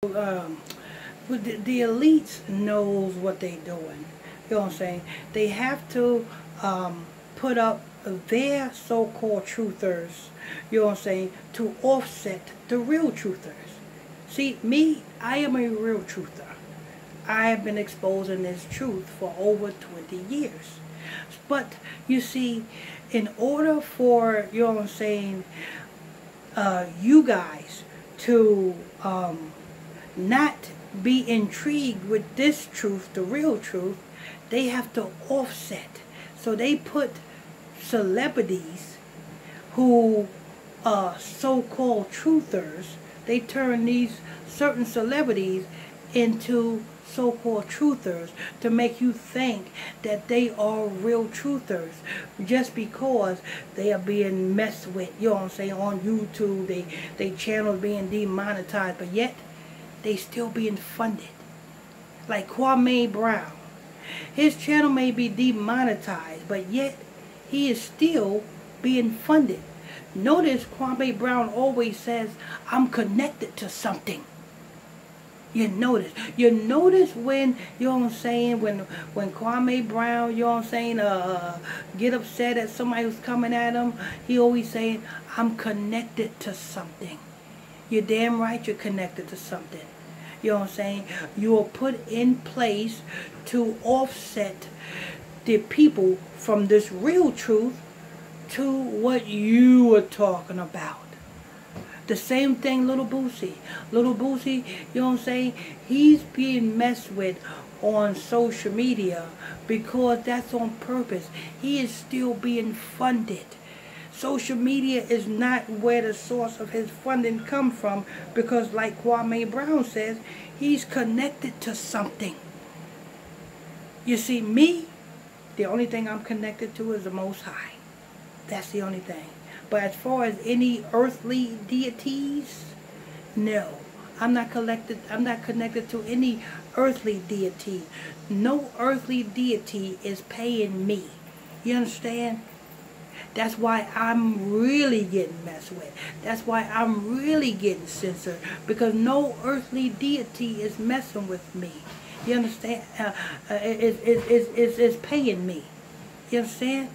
um, but the elites knows what they doing. You know what I'm saying? They have to put up their so-called truthers, you know what I'm saying, to offset the real truthers. See, me, I am a real truther. I have been exposing this truth for over 20 years. But, you see, in order for, you know what I'm saying, you guys to not be intrigued with this truth, the real truth, they have to offset. So they put celebrities who are so-called truthers, they turn these certain celebrities into so-called truthers to make you think that they are real truthers just because they are being messed with, you know what I'm saying, on YouTube, they channels being demonetized, but yet they still being funded. Like Kwame Brown. His channel may be demonetized, but yet he is still being funded. Notice Kwame Brown always says, I'm connected to something. You notice when, you know what I'm saying, when Kwame Brown, you know what I'm saying, get upset at somebody who's coming at him, he always saying, I'm connected to something. You're damn right you're connected to something. You know what I'm saying? You are put in place to offset the people from this real truth to what you are talking about. The same thing Little Boosie. Little Boosie, you know what I'm saying? He's being messed with on social media because that's on purpose. He is still being funded. Social media is not where the source of his funding come from because like Kwame Brown says, he's connected to something. You see, me, the only thing I'm connected to is the Most High. That's the only thing. But as far as any earthly deities, no. I'm not connected to any earthly deity. No earthly deity is paying me. You understand? That's why I'm really getting messed with. That's why I'm really getting censored. Because no earthly deity is messing with me. You understand? It's paying me. You understand?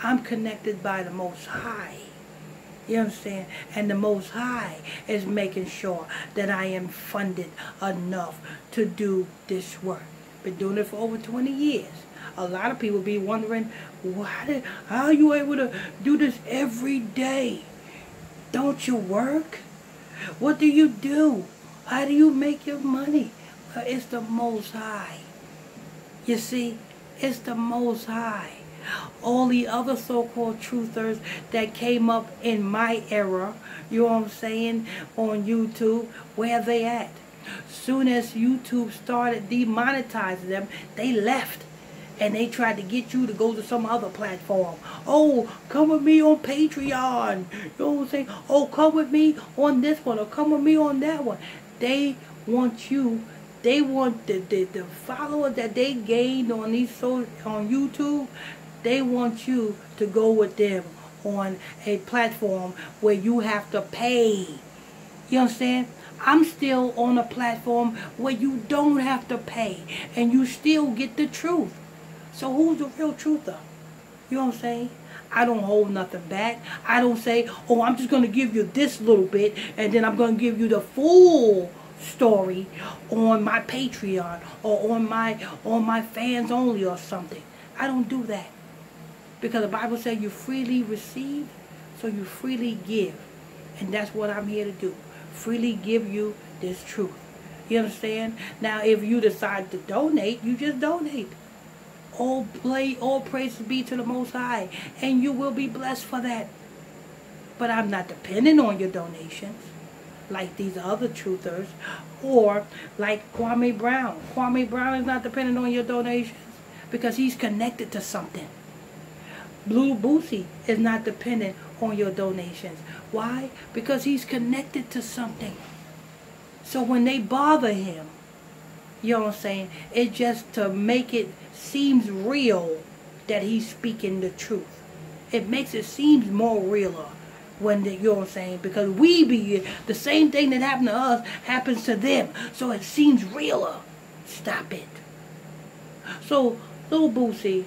I'm connected by the Most High. You understand? And the Most High is making sure that I am funded enough to do this work. Been doing it for over 20 years. A lot of people be wondering, how are you able to do this every day? Don't you work? What do you do? How do you make your money? It's the Most High. You see, it's the Most High. All the other so-called truthers that came up in my era, you know what I'm saying, on YouTube, where they at? Soon as YouTube started demonetizing them, they left. And they tried to get you to go to some other platform. Oh, come with me on Patreon. You know what I'm saying? Oh, come with me on this one or come with me on that one. They want you. They want the followers that they gained on on YouTube. They want you to go with them on a platform where you have to pay. You understand? I'm still on a platform where you don't have to pay and you still get the truth. So who's the real truther? You know what I'm saying? I don't hold nothing back. I don't say, oh, I'm just going to give you this little bit and then I'm going to give you the full story on my Patreon or on my fans only or something. I don't do that. Because the Bible says you freely receive, so you freely give. And that's what I'm here to do. Freely give you this truth. You understand? Now, if you decide to donate, you just donate. All praises be to the Most High. And you will be blessed for that. But I'm not dependent on your donations. Like these other truthers. Or like Kwame Brown. Kwame Brown is not dependent on your donations. Because he's connected to something. Blue Boosie is not dependent on your donations. Why? Because he's connected to something. So when they bother him, you know what I'm saying, it's just to make it seems real that he's speaking the truth. It makes it seem more realer when they, you know what I'm saying, because we be, the same thing that happened to us happens to them, so it seems realer. Stop it. So, little Boosie,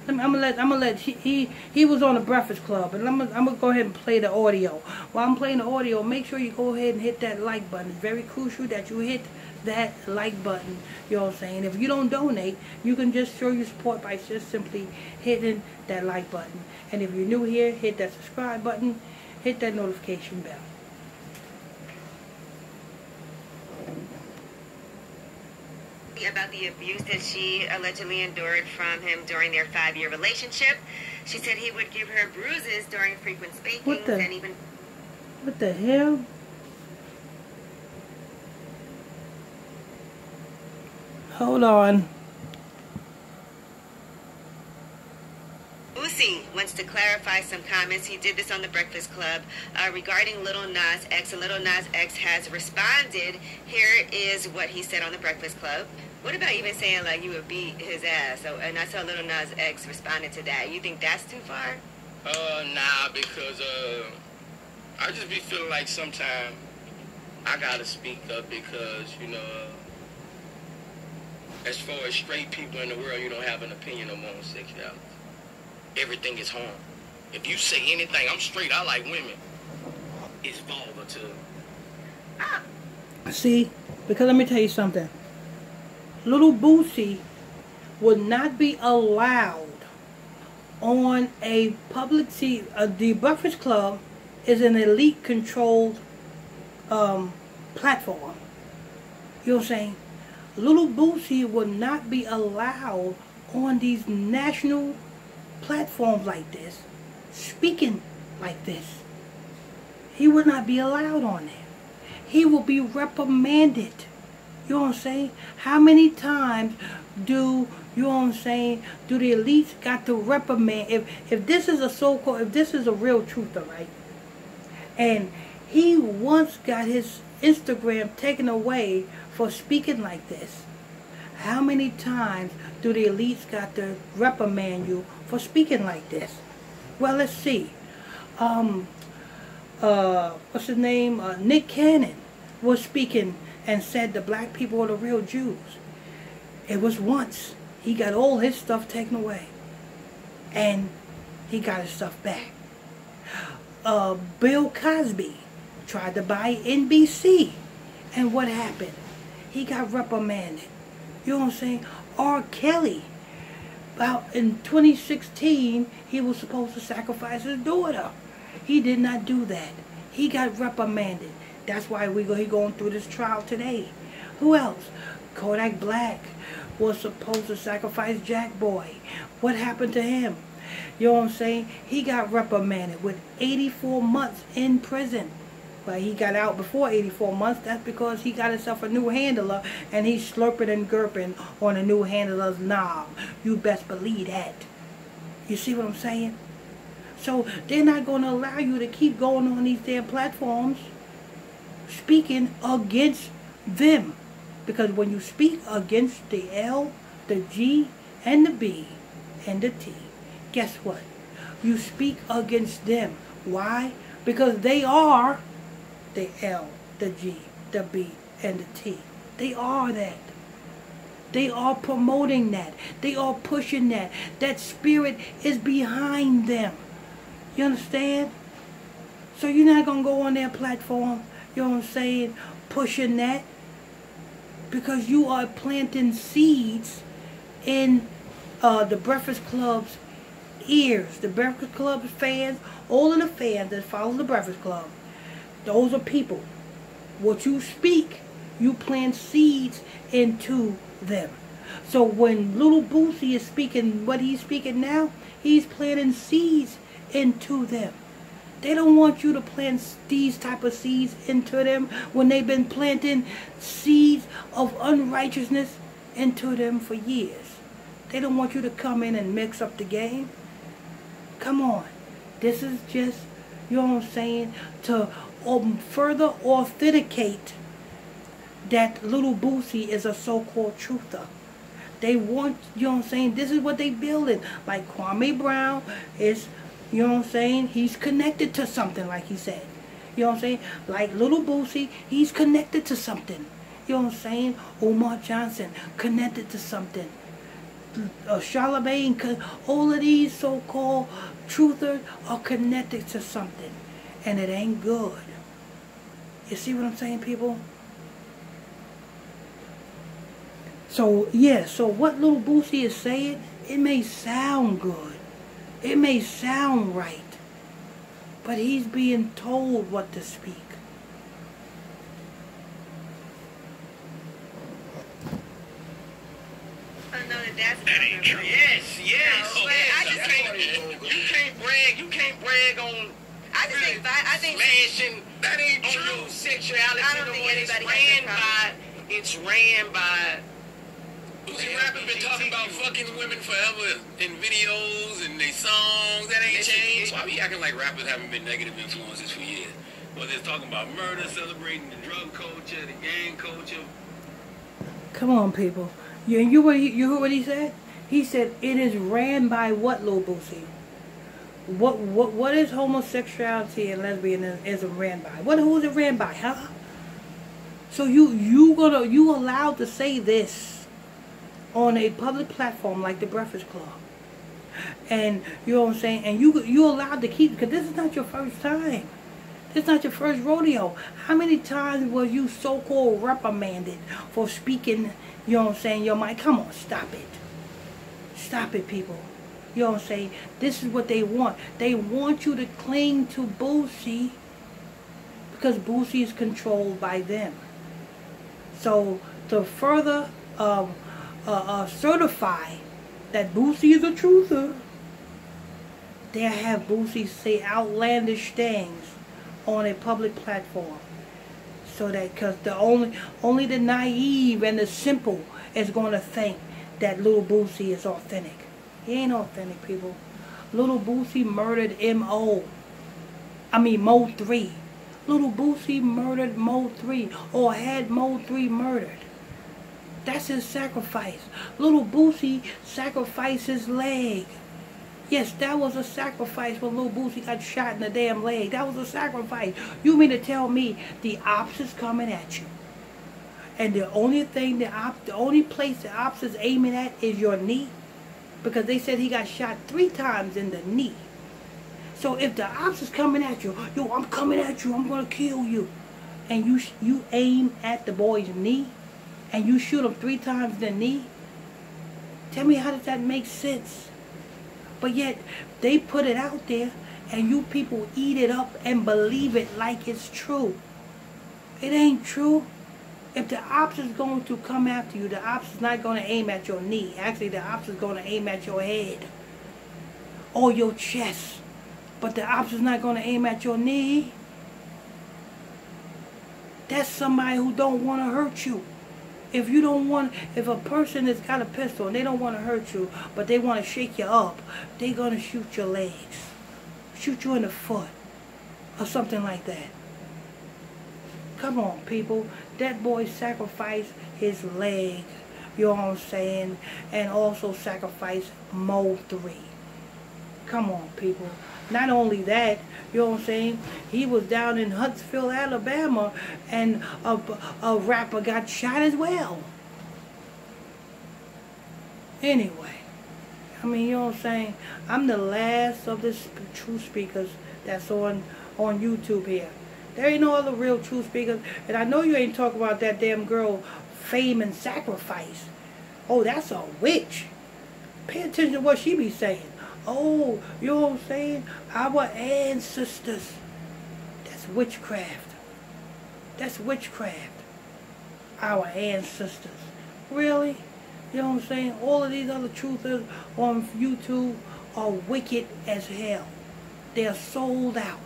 I'm gonna let he was on the Breakfast Club, and I'm gonna go ahead and play the audio. While I'm playing the audio, make sure you go ahead and hit that like button. It's very crucial that you hit that like button. You know what I'm saying? If you don't donate, you can just show your support by just simply hitting that like button. And if you're new here, hit that subscribe button, hit that notification bell. About the abuse that she allegedly endured from him during their 5-year relationship. She said he would give her bruises during frequent spankings and even... What the hell? Hold on. Boosie wants to clarify some comments. He did this on the Breakfast Club regarding Lil Nas X, and Lil Nas X has responded. Here is what he said on the Breakfast Club. What about even saying like you would beat his ass? So, and I saw Lil Nas X responded to that. You think that's too far? Nah, because I just be feeling like sometimes I gotta speak up because, you know, as far as straight people in the world, you don't have an opinion on homosexuality. Everything is harm. If you say anything, I'm straight, I like women, it's vulgar too. See, because let me tell you something. Little Boosie would not be allowed on a public... See, the Breakfast Club is an elite controlled platform. You know what I'm saying? Little Boosie would not be allowed on these national platforms like this, speaking like this. He would not be allowed on there. He will be reprimanded. You know what I'm saying? How many times do, you know what I'm saying, do the elites got to reprimand? If this is a so-called, if this is a real truther, right? And he once got his Instagram taken away for speaking like this. How many times do the elites got to reprimand you for speaking like this? Well, let's see. What's his name? Nick Cannon was speaking and said the black people are the real Jews. It was once. He got all his stuff taken away. And he got his stuff back. Bill Cosby tried to buy NBC. And what happened? He got reprimanded. You know what I'm saying? R. Kelly, about in 2016, he was supposed to sacrifice his daughter. He did not do that. He got reprimanded. That's why he going through this trial today. Who else? Kodak Black was supposed to sacrifice Jack Boy. What happened to him? You know what I'm saying? He got reprimanded with 84 months in prison. But he got out before 84 months. That's because he got himself a new handler and he's slurping and gurping on a new handler's knob. You best believe that. You see what I'm saying? So they're not going to allow you to keep going on these damn platforms speaking against them. Because when you speak against the L, the G, and the B, and the T, guess what? You speak against them. Why? Because they are the L, the G, the B, and the T. They are that. They are promoting that. They are pushing that. That spirit is behind them. You understand? So you're not going to go on their platform, you know what I'm saying, pushing that. Because you are planting seeds in the Breakfast Club's ears. The Breakfast Club fans, all of the fans that follow the Breakfast Club, those are people. What you speak, you plant seeds into them. So when little Boosie is speaking what he's speaking now, he's planting seeds into them. They don't want you to plant these type of seeds into them when they've been planting seeds of unrighteousness into them for years. They don't want you to come in and mix up the game. Come on. This is just, you know what I'm saying, to further authenticate that little Boosie is a so-called truther. They want, you know what I'm saying, this is what they building. Like Kwame Brown is You know what I'm saying? He's connected to something, like he said. You know what I'm saying? Like little Boosie, he's connected to something. You know what I'm saying? Omar Johnson, connected to something. Charlemagne, all of these so-called truthers are connected to something. And it ain't good. You see what I'm saying, people? So, yeah, so what little Boosie is saying, it may sound good. It may sound right. But he's being told what to speak. That ain't true. Yes. No, but I just You can't brag on. I think Smashing. That ain't true. Homosexuality. I don't think anybody has a problem. It's ran by. Boosie rappers been talking about fucking women forever in videos and they songs. That ain't changed. Why be acting like rappers haven't been negative influences for years? Whether it's talking about murder, celebrating the drug culture, the gang culture. Come on, people. You heard what he said? He said it is ran by what, Lil Boosie? What is homosexuality and lesbianism ran by? Who is it ran by, huh? So you allowed to say this on a public platform like the Breakfast Club, and you know what I'm saying? And you allowed to keep, because this is not your first time. This is not your first rodeo. How many times were you so-called reprimanded for speaking, you know what I'm saying, your mind? Come on, stop it. Stop it, people. You know what I'm saying? This is what they want. They want you to cling to Boosie because Boosie is controlled by them. So to further certify that Boosie is a truther, they have Boosie say outlandish things on a public platform, so that because only the naive and the simple is going to think that little Boosie is authentic. He ain't authentic, people. Little Boosie murdered Mo 3. Little Boosie murdered Mo 3, or had Mo 3 murdered. That's his sacrifice. Little Boosie sacrificed his leg. Yes, that was a sacrifice when Lil Boosie got shot in the damn leg. That was a sacrifice. You mean to tell me the ops is coming at you, and the only place the ops is aiming at is your knee? Because they said he got shot 3 times in the knee. So if the ops is coming at you, yo, I'm coming at you, I'm gonna kill you, and you aim at the boy's knee, and you shoot him 3 times in the knee, tell me, how does that make sense? But yet, they put it out there, and you people eat it up and believe it like it's true. It ain't true. If the ops is going to come after you, the ops is not going to aim at your knee. Actually, the ops is going to aim at your head or your chest. But the ops is not going to aim at your knee. That's somebody who don't want to hurt you. If a person has got a pistol and they don't want to hurt you, but they want to shake you up, they're going to shoot your legs. Shoot you in the foot. Or something like that. Come on, people. That boy sacrificed his leg. You know what I'm saying? And also sacrificed Mo 3. Come on, people. Not only that, you know what I'm saying? He was down in Huntsville, Alabama, and a rapper got shot as well. Anyway, I mean, you know what I'm saying? I'm the last of the true speakers that's on YouTube here. There ain't no other real true speakers. And I know you ain't talking about that damn girl, Fame and Sacrifice. Oh, that's a witch. Pay attention to what she be saying. Oh, you know what I'm saying? Our ancestors. That's witchcraft. That's witchcraft. Our ancestors. Really? You know what I'm saying? All of these other truthers on YouTube are wicked as hell. They're sold out.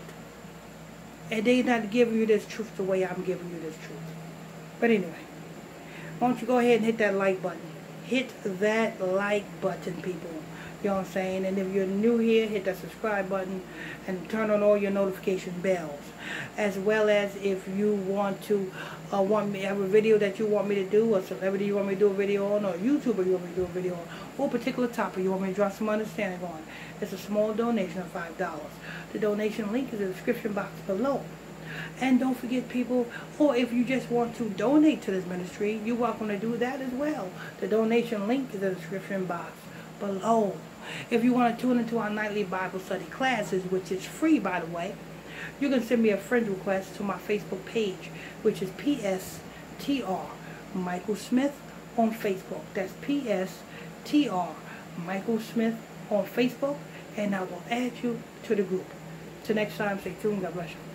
And they're not giving you this truth the way I'm giving you this truth. But anyway, why don't you go ahead and hit that like button. Hit that like button, people. You know what I'm saying? And if you're new here, hit that subscribe button and turn on all your notification bells. As well as if you want to have a video that you want me to do, or celebrity you want me to do a video on, or YouTuber you want me to do a video on, or a particular topic you want me to drop some understanding on. It's a small donation of $5. The donation link is in the description box below. And don't forget, people, or if you just want to donate to this ministry, you're welcome to do that as well. The donation link is in the description box below. If you want to tune into our nightly Bible study classes, which is free, by the way, you can send me a friend request to my Facebook page, which is PSTR Michael Smith on Facebook. That's PSTR Michael Smith on Facebook, and I will add you to the group. Till next time, stay tuned. God bless you.